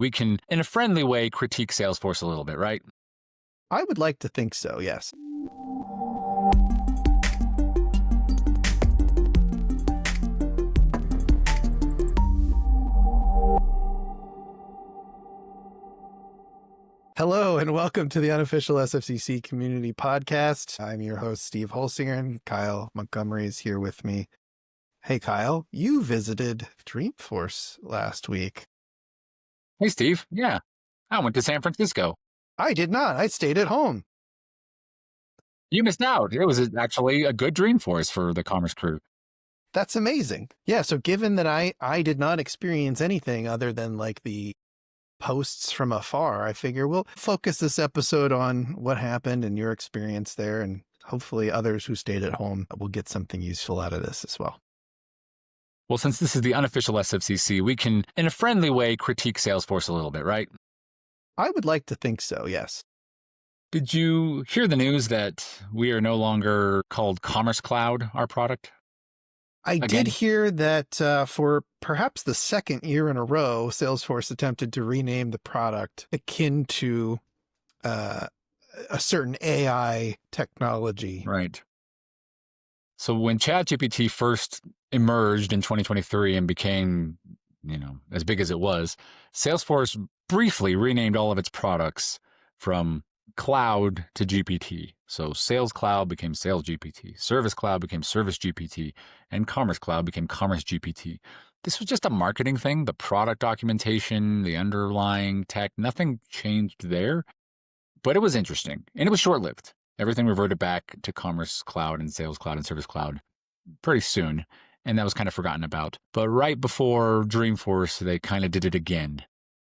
we can, in a friendly way, critique Salesforce a little bit, right? I would like to think so, yes. Hello, and welcome to the Unofficial SFCC Community Podcast. I'm your host, Steve Holsinger, and Kyle Montgomery is here with me. Hey, Kyle, you visited Dreamforce last week. Hey, Steve. Yeah, I went to San Francisco. I did not. I stayed at home. You missed out. It was actually a good Dreamforce for the Commerce crew. That's amazing. Yeah, so given that I did not experience anything other than like the posts from afar, I figure we'll focus this episode on what happened and your experience there, and hopefully others who stayed at home will get something useful out of this as well. Well, since this is the unofficial SFCC, we can, in a friendly way, critique Salesforce a little bit, right? I would like to think so, yes. Did you hear the news that we are no longer called Commerce Cloud, our product? I did hear that for perhaps the second year in a row, Salesforce attempted to rename the product akin to a certain AI technology. Right. So when ChatGPT first emerged in 2023 and became, as big as it was, Salesforce briefly renamed all of its products from Cloud to GPT. So Sales Cloud became Sales GPT, Service Cloud became Service GPT, and Commerce Cloud became Commerce GPT. This was just a marketing thing. The product documentation, the underlying tech, nothing changed there. But it was interesting, and it was short-lived. Everything reverted back to Commerce Cloud and Sales Cloud and Service Cloud pretty soon, and that was kind of forgotten about. But right before Dreamforce, they kind of did it again.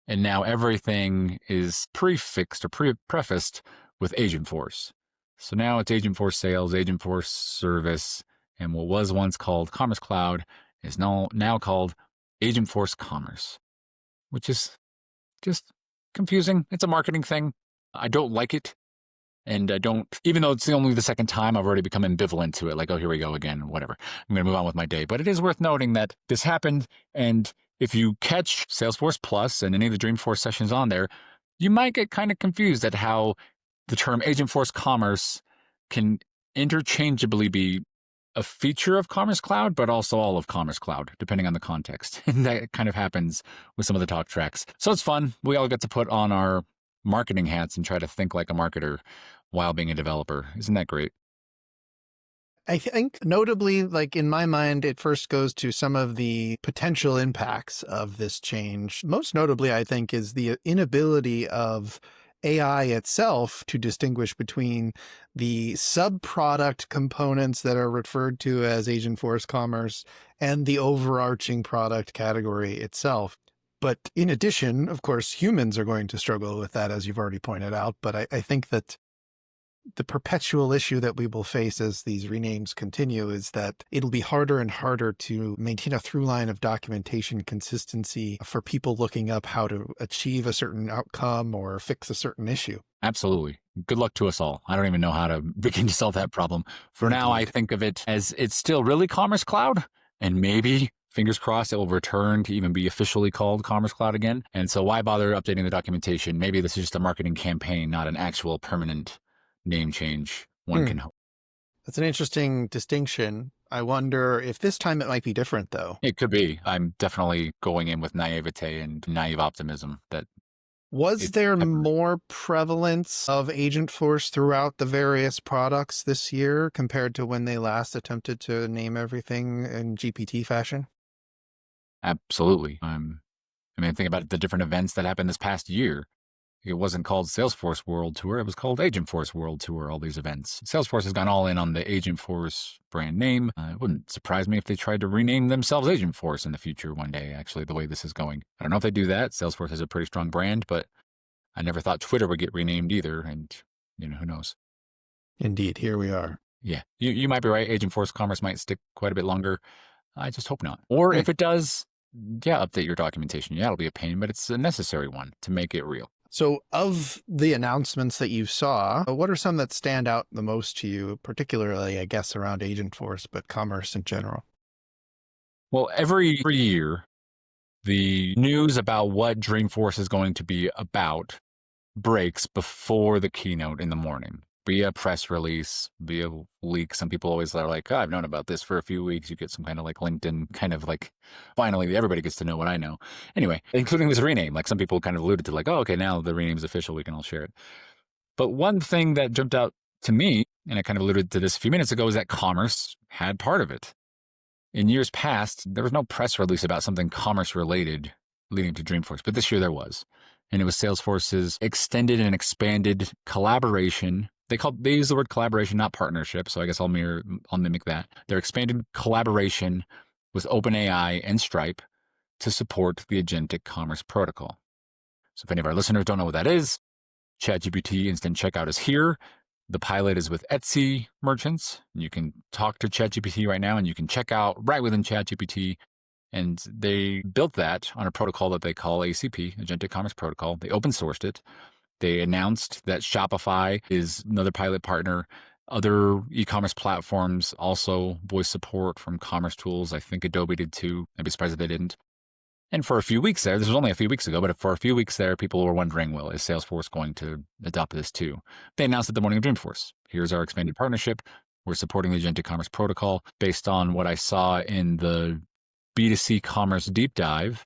And now everything is prefixed or prefaced with Agentforce. So now it's Agentforce Sales, Agentforce Service, and what was once called Commerce Cloud is now called Agentforce Commerce, which is just confusing. It's a marketing thing. I don't like it. And I don't, even though it's only the second time, I've already become ambivalent to it. Like, oh, here we go again, whatever. I'm going to move on with my day. But it is worth noting that this happened. And if you catch Salesforce Plus and any of the Dreamforce sessions on there, you might get kind of confused at how the term Agentforce Commerce can interchangeably be a feature of Commerce Cloud, but also all of Commerce Cloud, depending on the context. And that kind of happens with some of the talk tracks. So it's fun. We all get to put on our marketing hats and try to think like a marketer while being a developer. Isn't that great? I think notably, like in my mind, it first goes to some of the potential impacts of this change. Most notably, I think, is the inability of AI itself to distinguish between the sub-product components that are referred to as Agentforce Commerce and the overarching product category itself. But in addition, of course, humans are going to struggle with that, as you've already pointed out. But I think that the perpetual issue that we will face as these renames continue is that it'll be harder and harder to maintain a through line of documentation consistency for people looking up how to achieve a certain outcome or fix a certain issue. Absolutely. Good luck to us all. I don't even know how to begin to solve that problem. For now, I think of it as it's still really Commerce Cloud, and maybe, fingers crossed, it will return to even be officially called Commerce Cloud again. And so why bother updating the documentation? Maybe this is just a marketing campaign, not an actual permanent name change. One can hope. That's an interesting distinction. I wonder if this time it might be different, though. It could be. I'm definitely going in with naivete and naive optimism that was there more prevalence of Agentforce throughout the various products this year compared to when they last attempted to name everything in GPT fashion? Absolutely. Think about the different events that happened this past year. It wasn't called Salesforce World Tour. It was called Agentforce World Tour, all these events. Salesforce has gone all in on the Agentforce brand name. It wouldn't surprise me if they tried to rename themselves Agentforce in the future one day, actually, the way this is going. I don't know if they do that. Salesforce has a pretty strong brand, but I never thought Twitter would get renamed either. And, who knows? Indeed, here we are. Yeah, you might be right. Agentforce Commerce might stick quite a bit longer. I just hope not. Or if it does, update your documentation. Yeah, it'll be a pain, but it's a necessary one to make it real. So of the announcements that you saw, what are some that stand out the most to you, particularly, I guess, around Agentforce, but commerce in general? Well, every year, The news about what Dreamforce is going to be about breaks before the keynote in the morning via press release, via leak. Some people always are like, oh, I've known about this for a few weeks. You get some kind of like LinkedIn kind of like, finally, everybody gets to know what I know. Anyway, including this rename. Like some people kind of alluded to like, oh, okay, now the rename is official. We can all share it. But one thing that jumped out to me, and I kind of alluded to this a few minutes ago, is that commerce had part of it. In years past, there was no press release about something commerce related leading to Dreamforce, but this year there was. And it was Salesforce's extended and expanded collaboration. They use the word collaboration, not partnership. So I guess I'll mimic that. Their expanded collaboration with OpenAI and Stripe to support the Agentic Commerce Protocol. So if any of our listeners don't know what that is, ChatGPT Instant Checkout is here. The pilot is with Etsy merchants. You can talk to ChatGPT right now and you can check out right within ChatGPT. And they built that on a protocol that they call ACP, Agentic Commerce Protocol. They open sourced it. They announced that Shopify is another pilot partner. Other e-commerce platforms also voice support from Commerce Tools. I think Adobe did too. I'd be surprised if they didn't. And for a few weeks there, this was only a few weeks ago, but for a few weeks there, people were wondering, well, is Salesforce going to adopt this too? They announced at the morning of Dreamforce. Here's our expanded partnership. We're supporting the Agentic Commerce Protocol based on what I saw in the B2C commerce deep dive.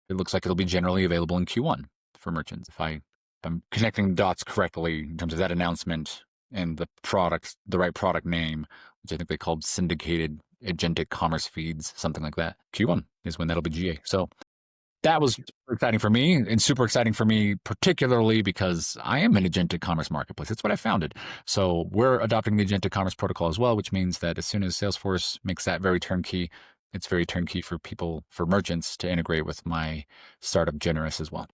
It looks like it'll be generally available in Q1 for merchants. If I'm connecting the dots correctly in terms of that announcement and the right product name, which I think they called syndicated agentic commerce feeds, something like that. Q1 is when that'll be GA. So that was super exciting for me, and super exciting for me, particularly because I am an agentic commerce marketplace. It's what I founded. So we're adopting the Agentic Commerce Protocol as well, which means that as soon as Salesforce makes that very turnkey, it's very turnkey for merchants to integrate with my startup Generous as well.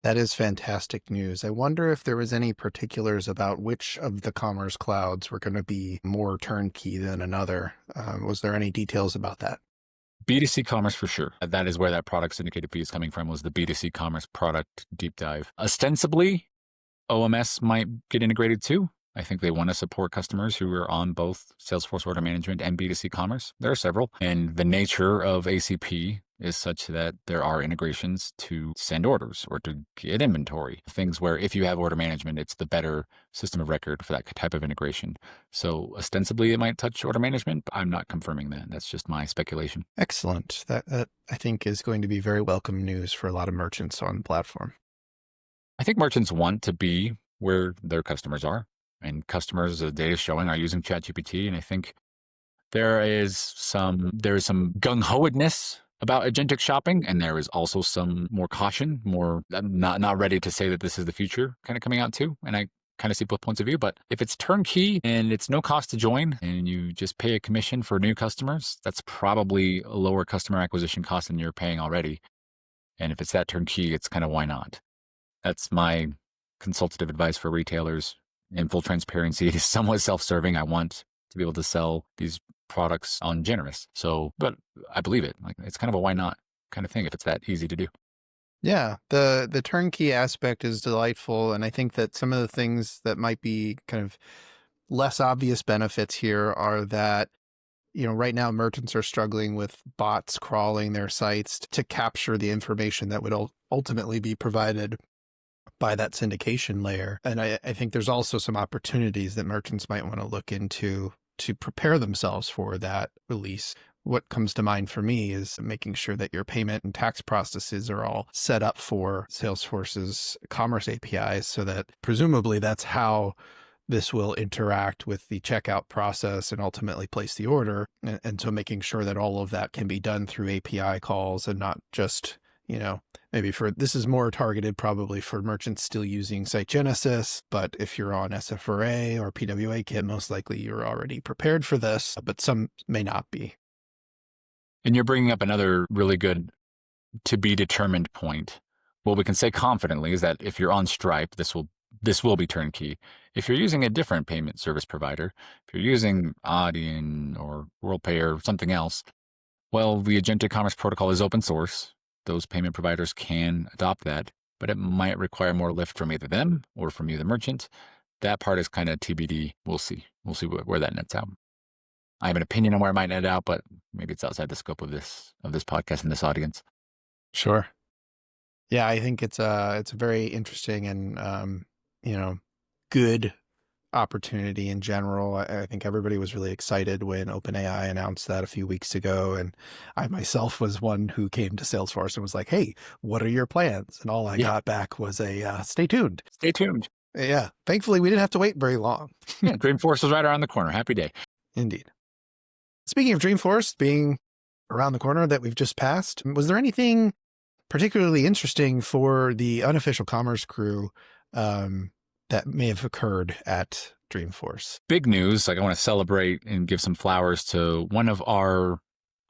That is fantastic news. I wonder if there was any particulars about which of the commerce clouds were going to be more turnkey than another. Was there any details about that? B2C commerce for sure. That is where that product syndicated fee is coming from, was the B2C commerce product deep dive. Ostensibly, OMS might get integrated too. I think they want to support customers who are on both Salesforce Order Management and B2C Commerce. There are several. And the nature of ACP is such that there are integrations to send orders or to get inventory. Things where if you have order management, it's the better system of record for that type of integration. So ostensibly it might touch order management, but I'm not confirming that. That's just my speculation. Excellent. That I think is going to be very welcome news for a lot of merchants on the platform. I think merchants want to be where their customers are. And customers, the data is showing, are using ChatGPT. And I think there is some gung-ho-edness about agentic shopping, and there is also some more caution, more not ready to say that this is the future kind of coming out too. And I kind of see both points of view. But if it's turnkey and it's no cost to join and you just pay a commission for new customers, that's probably a lower customer acquisition cost than you're paying already. And if it's that turnkey, it's kind of why not? That's my consultative advice for retailers. In full transparency, it is somewhat self-serving. I want to be able to sell these products on Generous. So, but I believe it. Like, it's kind of a why not kind of thing if it's that easy to do. Yeah, the turnkey aspect is delightful. And I think that some of the things that might be kind of less obvious benefits here are that, right now merchants are struggling with bots crawling their sites to capture the information that would ultimately be provided by that syndication layer. And I think there's also some opportunities that merchants might want to look into to prepare themselves for that release. What comes to mind for me is making sure that your payment and tax processes are all set up for Salesforce's commerce APIs, so that presumably that's how this will interact with the checkout process and ultimately place the order. And so making sure that all of that can be done through API calls and not just, maybe this is more targeted probably for merchants still using Site Genesis, but if you're on SFRA or PWA kit, most likely you're already prepared for this, but some may not be. And you're bringing up another really good to be determined point. What we can say confidently is that if you're on Stripe, this will be turnkey. If you're using a different payment service provider, if you're using Adyen or WorldPay or something else, well, the Agentic Commerce Protocol is open source. Those payment providers can adopt that, but it might require more lift from either them or from you, the merchant. That part is kind of TBD. We'll see. We'll see where that nets out. I have an opinion on where it might net out, but maybe it's outside the scope of this podcast and this audience. Sure. Yeah, I think it's a very interesting and good opportunity in general. I think everybody was really excited when OpenAI announced that a few weeks ago, and I myself was one who came to Salesforce and was like, "Hey, what are your plans?" And all I Yeah. got back was a "Stay tuned." Stay tuned. Yeah, thankfully we didn't have to wait very long. Yeah. Dreamforce is right around the corner. Happy day. Indeed. Speaking of Dreamforce being around the corner that we've just passed, was there anything particularly interesting for the unofficial commerce crew that may have occurred at Dreamforce? Big news. Like I want to celebrate and give some flowers to one of our,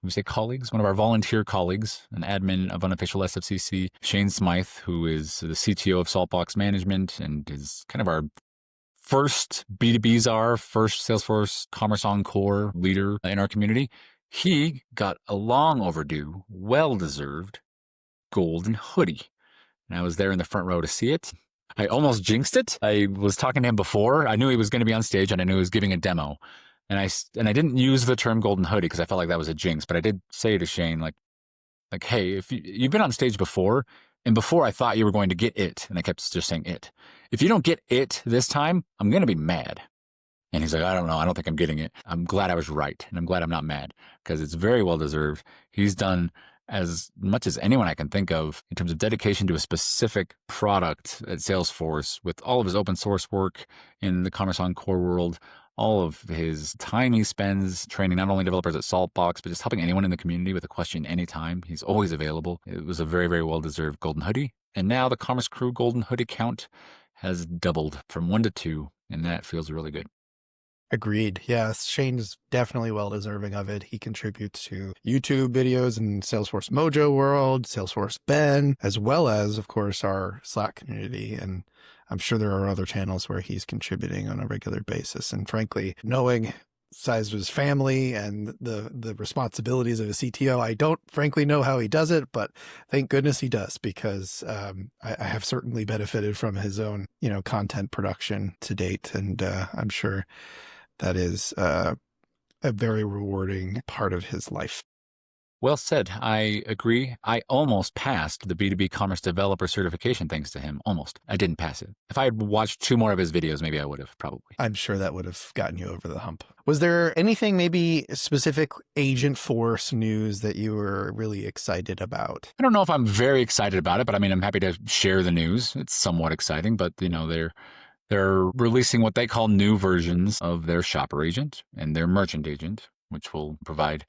we say colleagues, one of our volunteer colleagues, an admin of unofficial SFCC, Shane Smythe, who is the CTO of Saltbox Management and is kind of our first B2B czar, first Salesforce Commerce Encore leader in our community. He got a long overdue, well-deserved golden hoodie. And I was there in the front row to see it. I almost jinxed it. I was talking to him before. I knew he was going to be on stage and I knew he was giving a demo. And I didn't use the term golden hoodie because I felt like that was a jinx, but I did say to Shane, like, hey, if you've been on stage before, and before I thought you were going to get it, and I kept just saying it. If you don't get it this time, I'm going to be mad. And he's like, I don't know. I don't think I'm getting it. I'm glad I was right. And I'm glad I'm not mad because it's very well deserved. He's done as much as anyone I can think of in terms of dedication to a specific product at Salesforce with all of his open source work in the Commerce Encore world, all of his time he spends training not only developers at Saltbox, but just helping anyone in the community with a question anytime. He's always available. It was a very, very well-deserved golden hoodie. And now the Commerce Crew golden hoodie count has doubled from 1 to 2, and that feels really good. Agreed. Yes, Shane's definitely well deserving of it. He contributes to YouTube videos in Salesforce Mojo World, Salesforce Ben, as well as, of course, our Slack community. And I'm sure there are other channels where he's contributing on a regular basis. And frankly, knowing size of his family and the responsibilities of a CTO, I don't frankly know how he does it, but thank goodness he does, because I have certainly benefited from his own, content production to date. And I'm sure that is a very rewarding part of his life. Well said. I agree. I almost passed the B2B Commerce Developer certification thanks to him. Almost. I didn't pass it. If I had watched 2 more of his videos, maybe I would have, probably. I'm sure that would have gotten you over the hump. Was there anything, maybe specific Agentforce news that you were really excited about? I don't know if I'm very excited about it, but I mean, I'm happy to share the news. It's somewhat exciting, but they're releasing what they call new versions of their shopper agent and their merchant agent, which will provide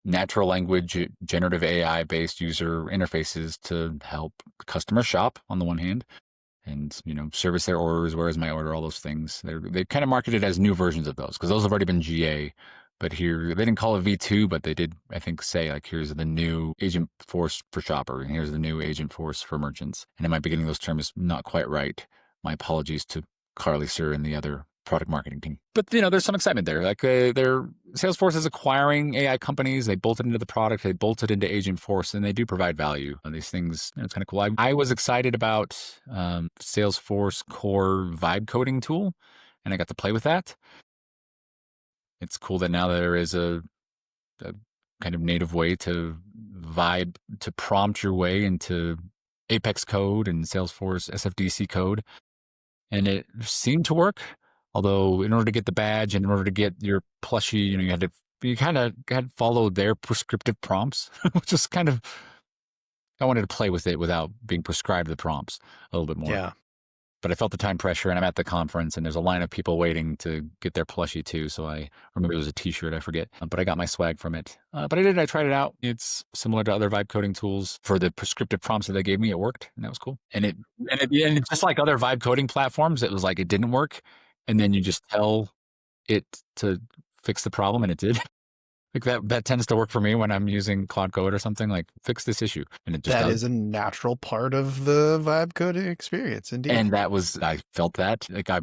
natural language, generative AI-based user interfaces to help customers shop on the one hand and, service their orders, where is my order, all those things. They kind of marketed as new versions of those because those have already been GA. But here, they didn't call it V2, but they did, I think, say, like, here's the new Agentforce for shopper, and here's the new Agentforce for merchants. And I might be getting those terms not quite right. My apologies to Carly Sir and the other product marketing team. But, there's some excitement there. Like, Salesforce is acquiring AI companies. They bolted into the product. They bolted into Agentforce, and they do provide value on these things. It's kind of cool. I was excited about Salesforce Core vibe coding tool, and I got to play with that. It's cool that now there is a kind of native way to prompt your way into Apex code and Salesforce SFDC code. And it seemed to work. Although in order to get the badge and in order to get your plushie, you kind of had to follow their prescriptive prompts, which is kind of, I wanted to play with it without being prescribed the prompts a little bit more. Yeah. But I felt the time pressure, and I'm at the conference, and there's a line of people waiting to get their plushie too. So I remember it was a T-shirt, I forget, but I got my swag from it. But I tried it out. It's similar to other vibe coding tools. For the prescriptive prompts that they gave me, it worked, and that was cool. And it just like other vibe coding platforms, it was like it didn't work, and then you just tell it to fix the problem, and it did. Like that tends to work for me when I'm using Cloud Code or something, like fix this issue. And it just That does. is a natural part of the vibe coding experience, indeed. And I felt that. Like I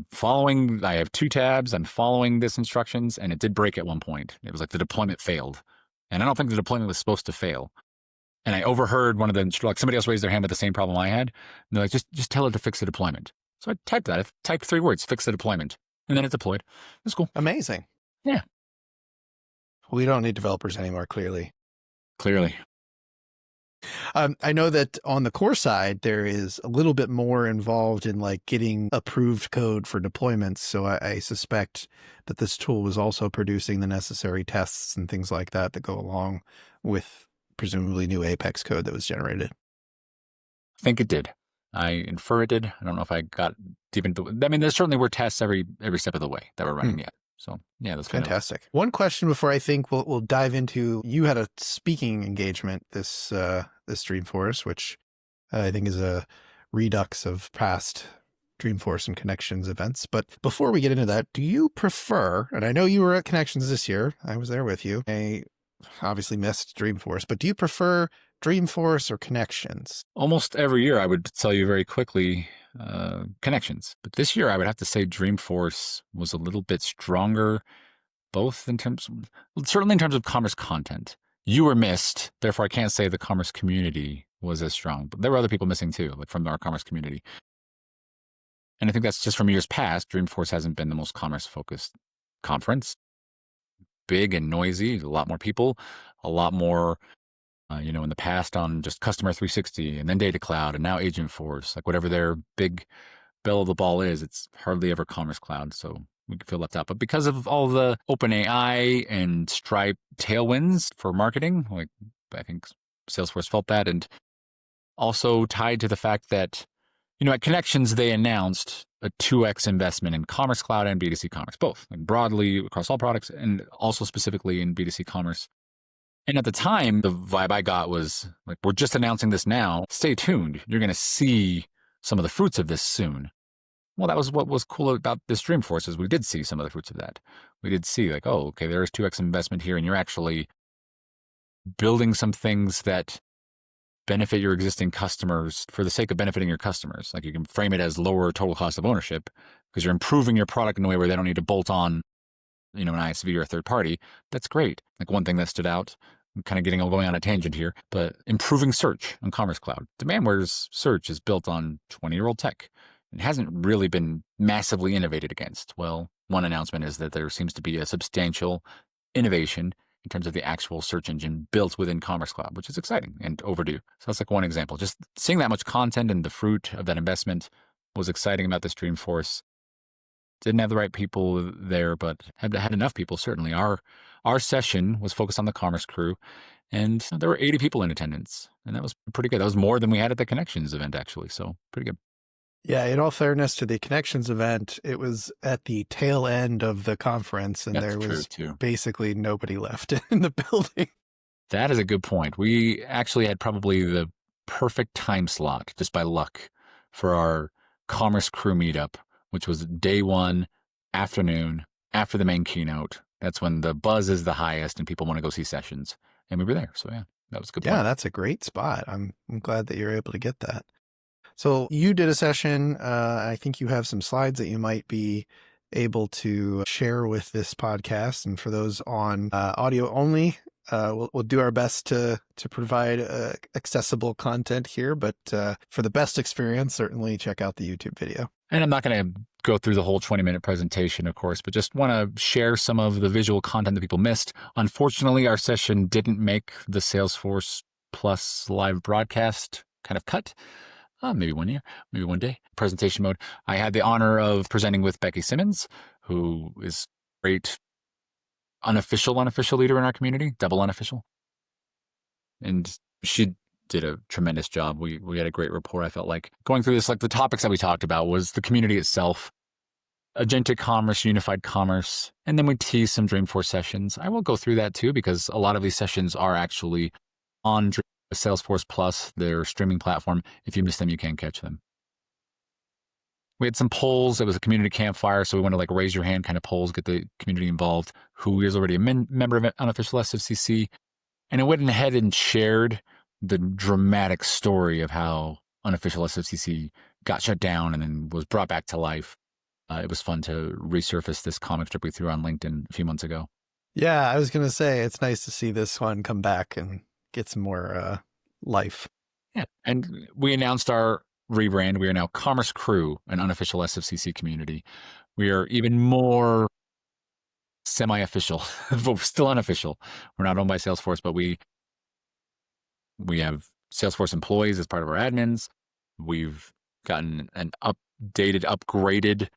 have 2 tabs, I'm following this instructions, and it did break at one point. It was like the deployment failed. And I don't think the deployment was supposed to fail. And I overheard one of them, like somebody else raised their hand with the same problem I had. And they're like, just tell it to fix the deployment. So I typed that. I typed 3 words, fix the deployment. And then it deployed. It was cool. Amazing. Yeah. We don't need developers anymore, clearly. Clearly. I know that on the core side, there is a little bit more involved in like getting approved code for deployments. So I suspect that this tool was also producing the necessary tests and things like that that go along with presumably new Apex code that was generated. I think it did. I infer it did. I don't know if I got deep into. I mean, there certainly were tests every step of the way that were running yet. So yeah, that's fantastic. One question before I think we'll dive into. You had a speaking engagement this Dreamforce, which I think is a redux of past Dreamforce and Connections events. But before we get into that, do you prefer? And I know you were at Connections this year. I was there with you. I obviously missed Dreamforce, but do you prefer Dreamforce or Connections? Almost every year, I would tell you very quickly Connections, but this year I would have to say Dreamforce was a little bit stronger, both in terms, certainly in terms of commerce content. You were missed, therefore I can't say the commerce community was as strong, but there were other people missing too, like from our commerce community. And I think that's just from years past. Dreamforce hasn't been the most commerce-focused conference. Big and noisy, a lot more people, a lot more in the past on just Customer 360 and then Data Cloud and now Agentforce, like whatever their big bell of the ball is, it's hardly ever Commerce Cloud. So we feel left out. But because of all the OpenAI and Stripe tailwinds for marketing, like I think Salesforce felt that, and also tied to the fact that, at Connections, they announced a 2x investment in Commerce Cloud and B2C commerce, both like broadly across all products and also specifically in B2C commerce. And at the time, the vibe I got was like, we're just announcing this now. Stay tuned. You're going to see some of the fruits of this soon. Well, that was what was cool about this Dreamforce is we did see some of the fruits of that. We did see like, oh, okay, there is 2x investment here, and you're actually building some things that benefit your existing customers for the sake of benefiting your customers. Like you can frame it as lower total cost of ownership because you're improving your product in a way where they don't need to bolt on an ISV or a third party. That's great. Like one thing that stood out, I'm kind of going on a tangent here, but improving search on Commerce Cloud. Demandware's search is built on 20-year-old tech. It hasn't really been massively innovated against. Well, one announcement is that there seems to be a substantial innovation in terms of the actual search engine built within Commerce Cloud, which is exciting and overdue. So that's like one example. Just seeing that much content and the fruit of that investment was exciting about this Dreamforce. Didn't have the right people there, but had enough people, certainly. Our session was focused on the commerce crew, and there were 80 people in attendance, and that was pretty good. That was more than we had at the Connections event, actually, so pretty good. Yeah, in all fairness to the Connections event, it was at the tail end of the conference, and there was basically nobody left in the building. That is a good point. We actually had probably the perfect time slot, just by luck, for our commerce crew meetup, which was day one, afternoon, after the main keynote. That's when the buzz is the highest and people want to go see sessions. And we were there. So yeah, that was a good point. Yeah, that's a great spot. I'm glad that you're able to get that. So you did a session. I think you have some slides that you might be able to share with this podcast. And for those on audio only, we'll do our best to provide accessible content here. But for the best experience, certainly check out the YouTube video. And I'm not going to go through the whole 20-minute presentation, of course, but just want to share some of the visual content that people missed. Unfortunately, our session didn't make the Salesforce Plus live broadcast kind of cut. Maybe one year, maybe one day. Presentation mode. I had the honor of presenting with Becky Simmons, who is a great unofficial leader in our community, double unofficial. And she did a tremendous job. We had a great rapport. I felt like going through this, like the topics that we talked about was the community itself, agentic commerce, unified commerce, and then we teased some Dreamforce sessions. I will go through that too, because a lot of these sessions are actually on Salesforce Plus, their streaming platform. If you miss them, you can catch them. We had some polls. It was a community campfire, so we want to like raise your hand kind of polls, get the community involved. Who is already a member of unofficial SFCC? And I went ahead and shared the dramatic story of how unofficial SFCC got shut down and then was brought back to life. It was fun to resurface this comic strip we threw on LinkedIn a few months ago. Yeah, I was going to say, it's nice to see this one come back and get some more life. Yeah, and we announced our rebrand. We are now Commerce Crew, an unofficial SFCC community. We are even more semi-official, but we're still unofficial. We're not owned by Salesforce, but we have Salesforce employees as part of our admins. We've gotten an upgraded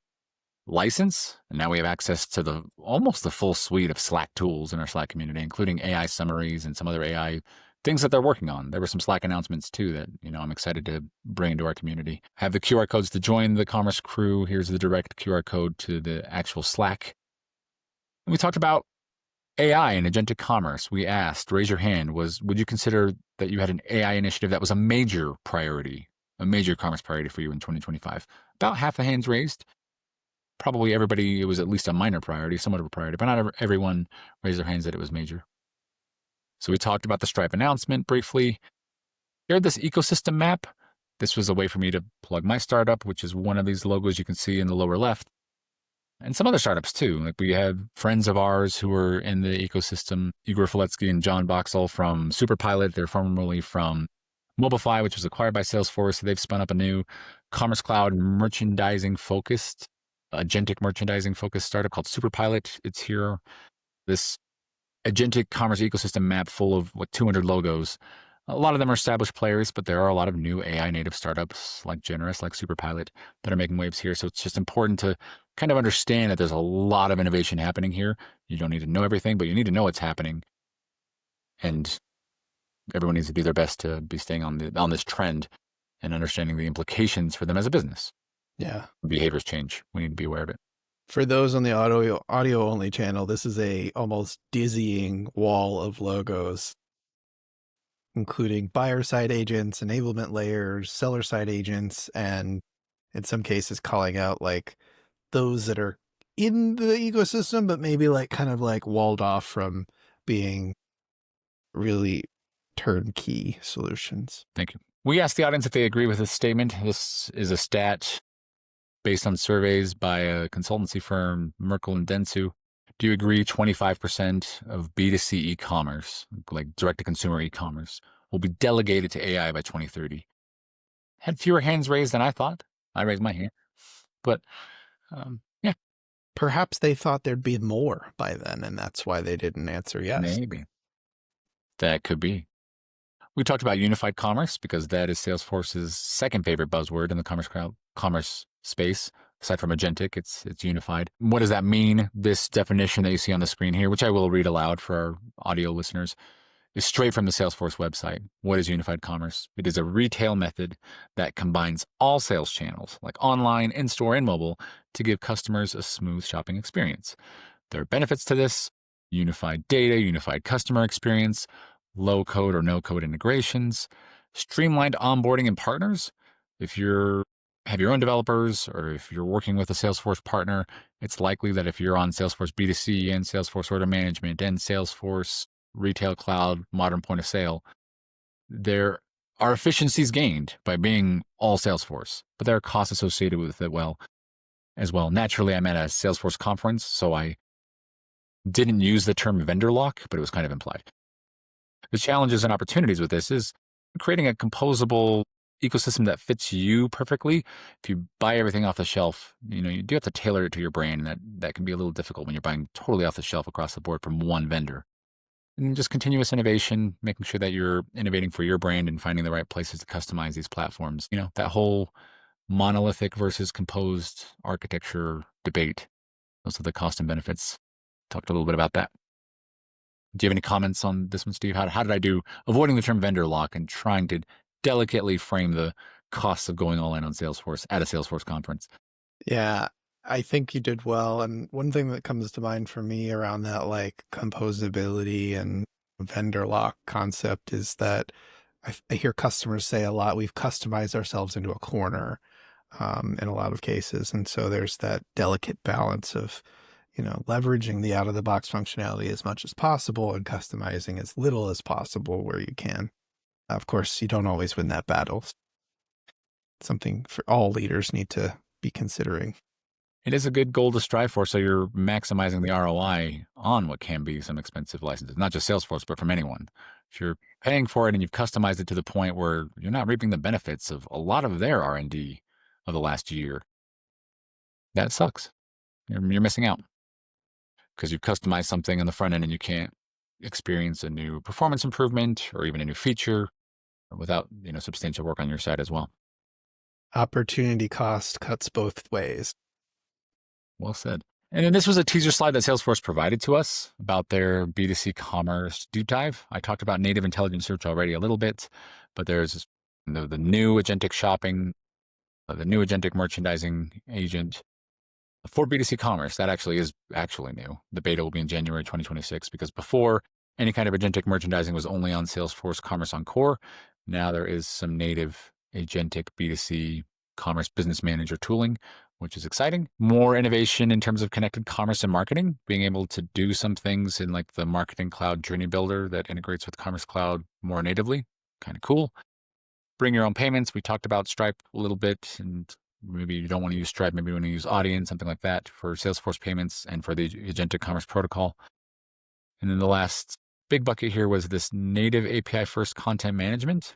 license, and now we have access to almost the full suite of Slack tools in our Slack community, including AI summaries and some other AI things that they're working on. There were some Slack announcements too that I'm excited to bring into our community. Have the QR codes to join the Commerce crew. Here's the direct QR code to the actual Slack. And we talked about AI and agentic commerce. We asked, raise your hand, would you consider that you had an AI initiative that was a major priority, a major commerce priority for you in 2025? About half the hands raised. Probably everybody, it was at least a minor priority, somewhat of a priority, but not everyone raised their hands that it was major. So we talked about the Stripe announcement briefly. Shared this ecosystem map. This was a way for me to plug my startup, which is one of these logos you can see in the lower left, and some other startups too. Like we have friends of ours who are in the ecosystem, Igor Filetsky and John Boxall from Superpilot. They're formerly from Mobilify, which was acquired by Salesforce. They've spun up a new Commerce Cloud merchandising-focused, agentic merchandising-focused startup called Superpilot. It's here. This agentic commerce ecosystem map full of 200 logos. A lot of them are established players, but there are a lot of new AI native startups like Generous, like Superpilot, that are making waves here. So it's just important to kind of understand that there's a lot of innovation happening here. You don't need to know everything, but you need to know what's happening. And everyone needs to do their best to be staying on this trend and understanding the implications for them as a business. Yeah. Behaviors change. We need to be aware of it. For those on the audio only channel, this is a almost dizzying wall of logos, including buyer side agents, enablement layers, seller side agents, and in some cases calling out like those that are in the ecosystem, but maybe like kind of like walled off from being really turnkey solutions. Thank you. We asked the audience if they agree with this statement. This is a stat based on surveys by a consultancy firm, Merkle and Dentsu. Do you agree 25% of B2C e-commerce, like direct-to-consumer e-commerce, will be delegated to AI by 2030? Had fewer hands raised than I thought. I raised my hand. But, yeah. Perhaps they thought there'd be more by then, and that's why they didn't answer yes. Maybe. That could be. We talked about unified commerce because that is Salesforce's second favorite buzzword in the commerce space. Aside from agentic, it's unified. What does that mean? This definition that you see on the screen here, which I will read aloud for our audio listeners, is straight from the Salesforce website. What is unified commerce? It is a retail method that combines all sales channels, like online, in-store, and mobile, to give customers a smooth shopping experience. There are benefits to this: unified data, unified customer experience, low-code or no-code integrations, streamlined onboarding and partners. If you have your own developers or if you're working with a Salesforce partner, it's likely that if you're on Salesforce B2C and Salesforce Order Management and Salesforce Retail Cloud, Modern Point of Sale, there are efficiencies gained by being all Salesforce, but there are costs associated with it as well. Naturally, I'm at a Salesforce conference, so I didn't use the term vendor lock, but it was kind of implied. The challenges and opportunities with this is creating a composable ecosystem that fits you perfectly. If you buy everything off the shelf, you do have to tailor it to your brand, and that can be a little difficult when you're buying totally off the shelf across the board from one vendor. And just continuous innovation, making sure that you're innovating for your brand and finding the right places to customize these platforms. That whole monolithic versus composed architecture debate. Those are the cost and benefits. Talked a little bit about that. Do you have any comments on this one, Steve? How did I do avoiding the term vendor lock and trying to delicately frame the costs of going all in on Salesforce at a Salesforce conference? Yeah, I think you did well. And one thing that comes to mind for me around that like composability and vendor lock concept is that I hear customers say a lot, we've customized ourselves into a corner in a lot of cases. And so there's that delicate balance of leveraging the out-of-the-box functionality as much as possible and customizing as little as possible where you can. Of course, you don't always win that battle. Something for all leaders need to be considering. It is a good goal to strive for, so you're maximizing the ROI on what can be some expensive licenses, not just Salesforce, but from anyone. If you're paying for it and you've customized it to the point where you're not reaping the benefits of a lot of their R&D of the last year, that sucks. You're missing out because you've customized something on the front end and you can't experience a new performance improvement or even a new feature. without substantial work on your side as well. Opportunity cost cuts both ways. Well said. And then this was a teaser slide that Salesforce provided to us about their B2C commerce deep dive. I talked about native intelligent search already a little bit, but there's the new agentic shopping, the new agentic merchandising agent for B2C commerce. That actually is new. The beta will be in January 2026, because before, any kind of agentic merchandising was only on Salesforce Commerce on Core. Now there is some native agentic B2C commerce business manager tooling, which is exciting. More innovation in terms of connected commerce and marketing, being able to do some things in like the Marketing Cloud Journey Builder that integrates with Commerce Cloud more natively. Kind of cool. Bring your own payments. We talked about Stripe a little bit, and maybe you don't want to use Stripe, maybe you want to use Audience, something like that for Salesforce payments and for the Agentic Commerce Protocol. And then the last big bucket here was this native API first content management.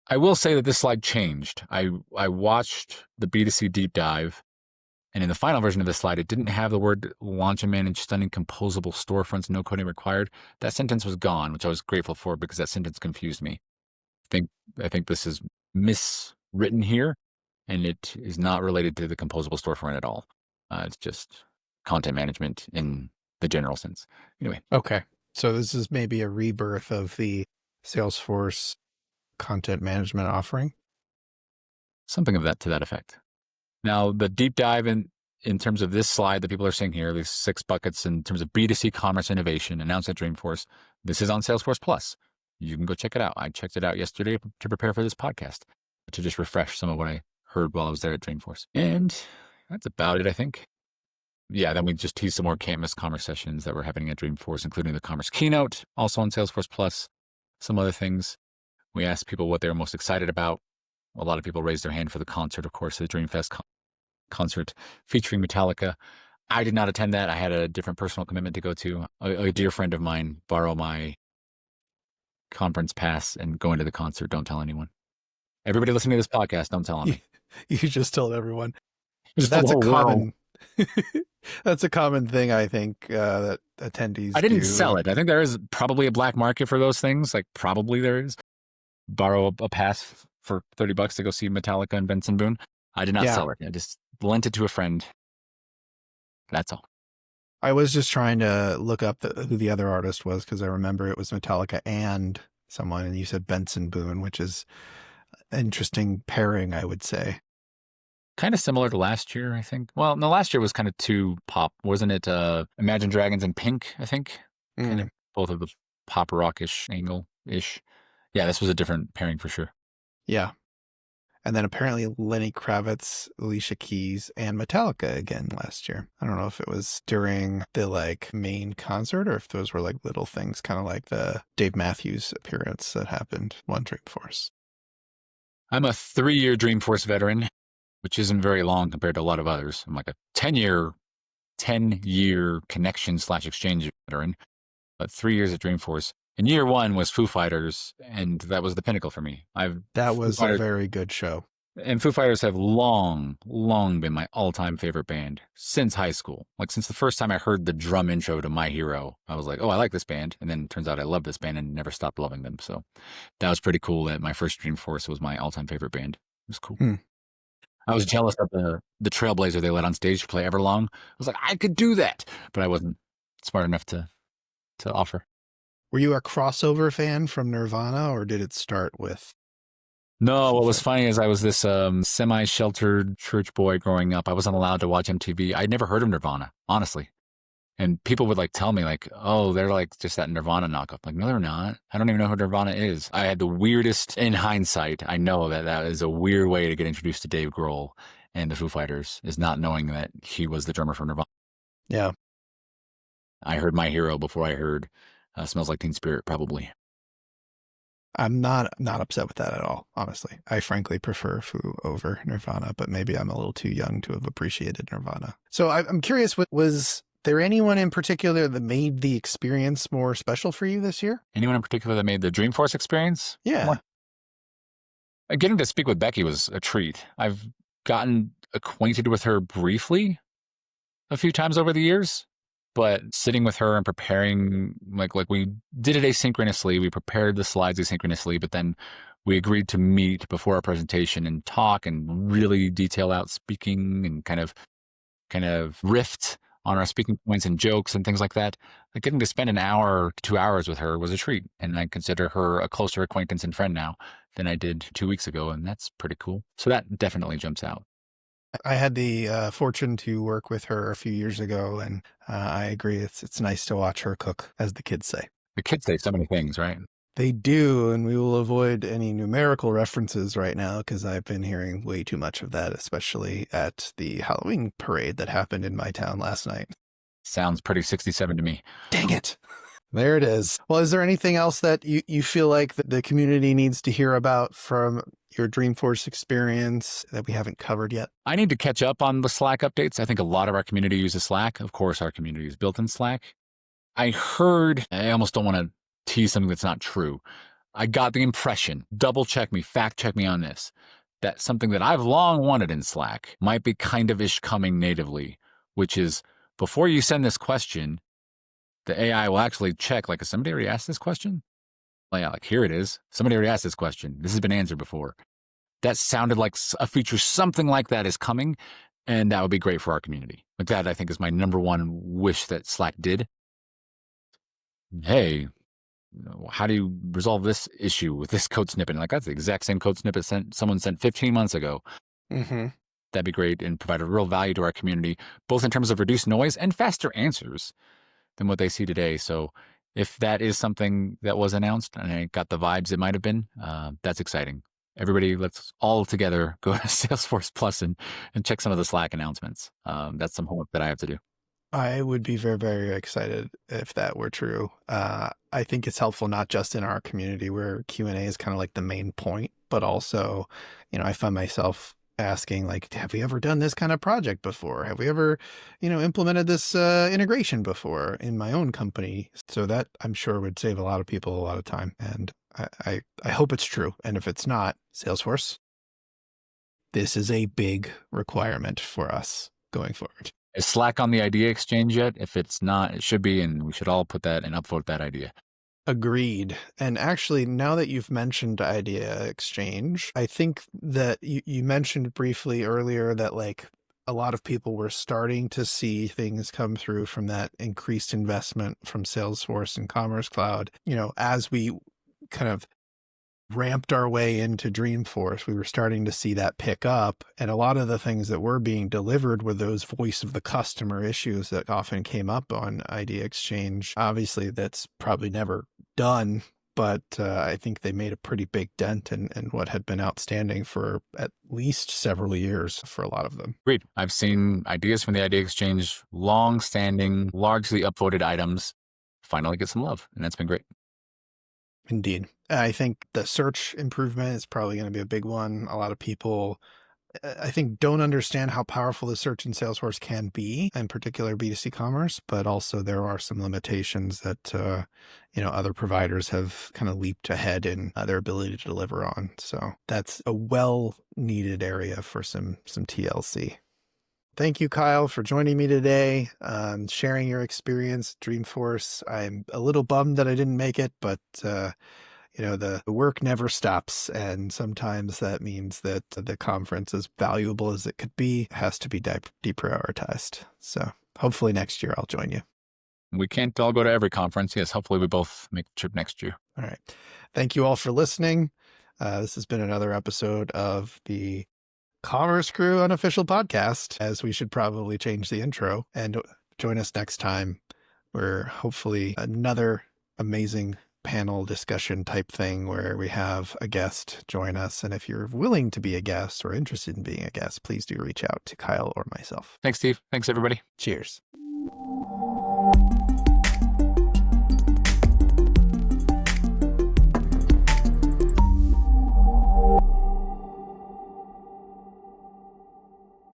I will say that this slide changed. I watched the B2C deep dive, and in the final version of this slide, it didn't have the word launch and manage stunning composable storefronts, no coding required. That sentence was gone, which I was grateful for, because that sentence confused me. I think this is miswritten here, and it is not related to the composable storefront at all. It's just content management in the general sense. Anyway. Okay. So this is maybe a rebirth of the Salesforce content management offering. Something of that to that effect. Now, the deep dive in terms of this slide that people are seeing here, these 6 buckets in terms of B2C commerce innovation announced at Dreamforce, this is on Salesforce Plus. You can go check it out. I checked it out yesterday to prepare for this podcast, to just refresh some of what I heard while I was there at Dreamforce. And that's about it, I think. Yeah, then we just teased some more Canvas commerce sessions that were happening at Dreamforce, including the Commerce Keynote, also on Salesforce Plus, some other things. We asked people what they were most excited about. A lot of people raised their hand for the concert, of course, the Dreamfest concert featuring Metallica. I did not attend that. I had a different personal commitment to go to. A dear friend of mine borrowed my conference pass and go into the concert. Don't tell anyone. Everybody listening to this podcast, don't tell me. You just told everyone. Just That's the a whole common. world. That's a common thing, I think, that attendees. I didn't do. sell it. I think there is probably a black market for those things. Like, probably there is. Borrow a pass for $30 to go see Metallica and Benson Boone. I did not sell it. I just lent it to a friend. That's all. I was just trying to look up who the other artist was, because I remember it was Metallica and someone, and you said Benson Boone, which is an interesting pairing, I would say. Kind of similar to last year, I think. Well, no, last year was kind of too pop, wasn't it? Imagine Dragons and Pink, I think. Kind of both of the pop rockish angle-ish. Yeah, this was a different pairing for sure. Yeah. And then apparently Lenny Kravitz, Alicia Keys, and Metallica again last year. I don't know if it was during the main concert, or if those were little things, kind of like the Dave Matthews appearance that happened one Dreamforce. I'm a 3-year Dreamforce veteran, which isn't very long compared to a lot of others. I'm like a 10-year connection/exchange veteran, but 3 years at Dreamforce. And year 1 was Foo Fighters, and that was the pinnacle for me. That was a very good show. And Foo Fighters have long been my all-time favorite band since high school. Like, since the first time I heard the drum intro to My Hero, I was like, oh, I like this band. And then it turns out I love this band and never stopped loving them. So that was pretty cool that my first Dreamforce was my all-time favorite band. It was cool. I was jealous of the Trailblazer they let on stage play Everlong. I was like, I could do that, but I wasn't smart enough to offer. Were you a crossover fan from Nirvana, or did it start with? No, what was funny is I was this semi-sheltered church boy growing up. I wasn't allowed to watch MTV. I'd never heard of Nirvana, honestly. And people would tell me oh, they're just that Nirvana knockoff. Like, no, they're not. I don't even know who Nirvana is. I had the weirdest, in hindsight, I know that is a weird way to get introduced to Dave Grohl and the Foo Fighters, is not knowing that he was the drummer for Nirvana. Yeah. I heard My Hero before I heard Smells Like Teen Spirit, probably. I'm not upset with that at all, honestly. I frankly prefer Foo over Nirvana, but maybe I'm a little too young to have appreciated Nirvana. So I'm curious, was there anyone in particular that made the experience more special for you this year? Anyone in particular that made the Dreamforce experience? Yeah. Getting to speak with Becky was a treat. I've gotten acquainted with her briefly a few times over the years. But sitting with her and preparing, like we did it asynchronously. We prepared the slides asynchronously, but then we agreed to meet before our presentation and talk and really detail out speaking and kind of riffed on our speaking points and jokes and things like that. Like getting to spend an hour or 2 hours with her was a treat. And I consider her a closer acquaintance and friend now than I did 2 weeks ago. And that's pretty cool. So that definitely jumps out. I had the fortune to work with her a few years ago, and I agree. It's nice to watch her cook, as the kids say. The kids say so many things, right? They do, and we will avoid any numerical references right now because I've been hearing way too much of that, especially at the Halloween parade that happened in my town last night. Sounds pretty 67 to me. Dang it. There it is. Well, is there anything else that you feel like the community needs to hear about from your Dreamforce experience that we haven't covered yet? I need to catch up on the Slack updates. I think a lot of our community uses Slack. Of course, our community is built in Slack. I almost don't want to tease something that's not true. I got the impression, double check me, fact check me on this, that something that I've long wanted in Slack might be kind of ish coming natively, which is before you send this question, the AI will actually check, like, has somebody already asked this question? Well, yeah, like, here it is. Somebody already asked this question. This has been answered before. That sounded like a feature, something like that is coming, and that would be great for our community. Like that, I think, is my number one wish that Slack did. Hey, how do you resolve this issue with this code snippet? And like, that's the exact same code snippet someone sent 15 months ago. Mm-hmm. That'd be great and provide a real value to our community, both in terms of reduced noise and faster answers than what they see today. So if that is something that was announced, and I got the vibes it might have been, that's exciting. Everybody, let's all together go to Salesforce Plus and check some of the Slack announcements. That's some homework that I have to do. I would be very, very excited if that were true. I think it's helpful not just in our community where Q&A is kind of like the main point, but also, I find myself asking, like, have we ever done this kind of project before? Have we ever, implemented this integration before in my own company? So that I'm sure would save a lot of people a lot of time. And I hope it's true. And if it's not, Salesforce, this is a big requirement for us going forward. Is Slack on the idea exchange yet? If it's not, it should be, and we should all put that and upvote that idea. Agreed. And actually, now that you've mentioned Idea Exchange, I think that you mentioned briefly earlier that like a lot of people were starting to see things come through from that increased investment from Salesforce and Commerce Cloud. As we kind of ramped our way into Dreamforce, we were starting to see that pick up. And a lot of the things that were being delivered were those voice of the customer issues that often came up on Idea Exchange. Obviously, that's probably never done, but I think they made a pretty big dent in what had been outstanding for at least several years for a lot of them. Agreed. I've seen ideas from the Idea Exchange, long-standing, largely upvoted items, finally get some love, and that's been great. Indeed. I think the search improvement is probably going to be a big one. A lot of people, I think, don't understand how powerful the search in Salesforce can be, in particular B2C commerce, but also there are some limitations that, other providers have kind of leaped ahead in their ability to deliver on. So that's a well-needed area for some TLC. Thank you, Kyle, for joining me today, sharing your experience at Dreamforce. I'm a little bummed that I didn't make it, but the work never stops. And sometimes that means that the conference, as valuable as it could be, has to be deprioritized. So hopefully next year I'll join you. We can't all go to every conference. Yes, hopefully we both make the trip next year. All right. Thank you all for listening. This has been another episode of the Commerce Crew Unofficial Podcast, as we should probably change the intro. And join us next time where hopefully another amazing panel discussion type thing where we have a guest join us. And if you're willing to be a guest or interested in being a guest, please do reach out to Kyle or myself. Thanks, Steve. Thanks, everybody. Cheers.